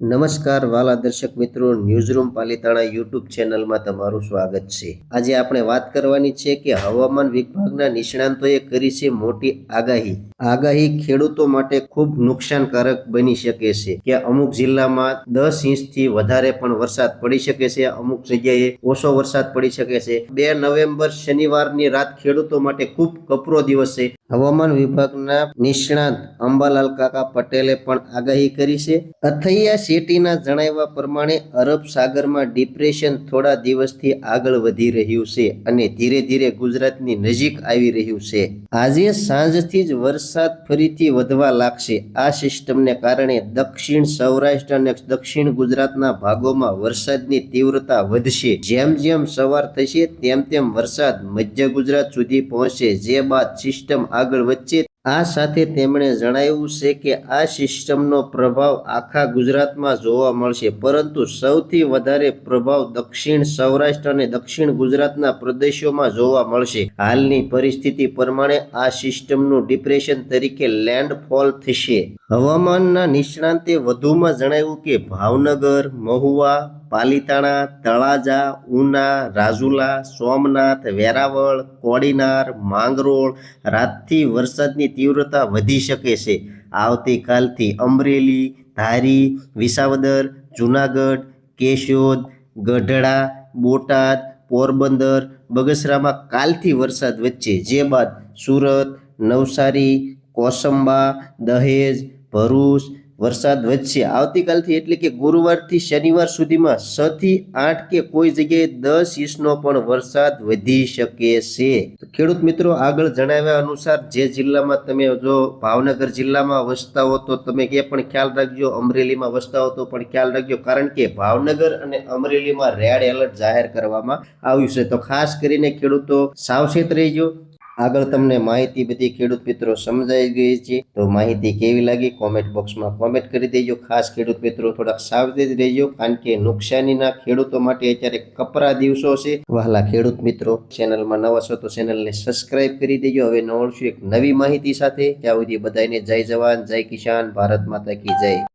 નમસ્કાર વાલા દર્શક મિત્રો, ન્યૂઝરૂમ પાલિતાણા યુટ્યુબ ચેનલમાં તમારું સ્વાગત છે। આજે આપણે વાત કરવાની છે કે હવામાન વિભાગના નિષ્ણાંતોએ કરી છે મોટી આગાહી ખેડૂતો માટે ખૂબ નુકસાનકારક બની શકે છે કે અમુક જિલ્લામાં 10 ઇંચથી વધારે પણ વરસાદ પડી શકે છે, અમુક જગ્યાએ ઓછો વરસાદ પડી શકે છે। 2 નવેમ્બર શનિવારની રાત ખેડૂતો માટે ખૂબ કપરો દિવસ છે। હવામાન વિભાગના નિષ્ણાંત અંબાલાલ કાકા પટેલે પણ આગાહી કરી છે। અથૈયા શેટ્ટીના જણાવ્યા પ્રમાણે અરબ સાગરમાં ડિપ્રેશન થોડા દિવસથી આગળ વધી રહ્યું છે અને ધીરે ધીરે ગુજરાતની નજીક આવી રહ્યું છે। આજે સાંજથી જ વરસાદ ફરીથી વધવા લાગશે। આ સિસ્ટમને કારણે દક્ષિણ સૌરાષ્ટ્ર અને દક્ષિણ ગુજરાતના ભાગોમાં વરસાદની તીવ્રતા વધશે। જેમ જેમ સવાર થશે તેમ તેમ વરસાદ મધ્ય ગુજરાત સુધી પહોંચશે, જે બાદ સિસ્ટમ આગળ વધશે। આ સાથે તેમણે જણાવ્યું છે કે આ સિસ્ટમનો પ્રભાવ આખા ગુજરાતમાં જોવા મળશે, પરંતુ સૌથી વધારે પ્રભાવ દક્ષિણ સૌરાષ્ટ્ર અને દક્ષિણ ગુજરાતના પ્રદેશોમાં જોવા મળશે। હાલની પરિસ્થિતિ પ્રમાણે આ સિસ્ટમનું ડિપ્રેશન તરીકે લેન્ડફોલ થશે। હવામાનના નિષ્ણાંતે વધુમાં જણાવ્યું કે ભાવનગર, મહુવા, પાલિતાણા, તળાજા, ઉના, રાજુલા, સોમનાથ, વેરાવળ, કોડીનાર, માંગરોળ રાતથી વરસાદની તીવ્રતા વધી શકે છે। આવતીકાલથી અમરેલી, ધારી, વિસાવદર, જુનાગઢ, કેશોદ, ગઢડા, બોટાદ, પોરબંદર, બગસરામાં કાલથી વરસાદ વધશે, જે બાદ સુરત, નવસારી, કોસંબા, દહેજ, ભરૂચ વરસાદ વધશે। આવતીકાલથી એટલે કે ગુરુવારથી શનિવાર સુધીમાં 6 થી 8 કે કોઈ જગ્યાએ 10 ઇંચનો પણ વરસાદ વધી શકે છે। ખેડૂત મિત્રો, આગળ જણાવ્યા અનુસાર જે જિલ્લામાં તમે જો ભાવનગર જિલ્લામાં વસતા હો તો તમે એ પણ ખ્યાલ રાખજો, અમરેલીમાં વસતા હો તો પણ ખ્યાલ રાખજો, કારણ કે ભાવનગર અને અમરેલીમાં રેડ એલર્ટ જાહેર કરવામાં આવ્યું છે। તો ખાસ કરીને ખેડૂતો સાવચેત રહેજો। આગળ તમને માહિતી બધી ખેડૂત મિત્રો સમજાઈ ગઈ છે, તો માહિતી કેવી લાગી કોમેન્ટ બોક્સમાં કોમેન્ટ કરી દેજો। ખાસ ખેડૂત મિત્રો થોડાક સાવચેત રહેજો, કારણ કે નુકસાનીના ખેડૂતો માટે અત્યારે કપરા દિવસો છે। વહાલા ખેડૂત મિત્રો, ચેનલમાં નવા છો તો ચેનલને સબસ્ક્રાઇબ કરી દેજો। હવે મળશું એક નવી માહિતી સાથે, ત્યાં સુધી બધાને જય જવાન, જય કિસાન, ભારત માતા કી જય।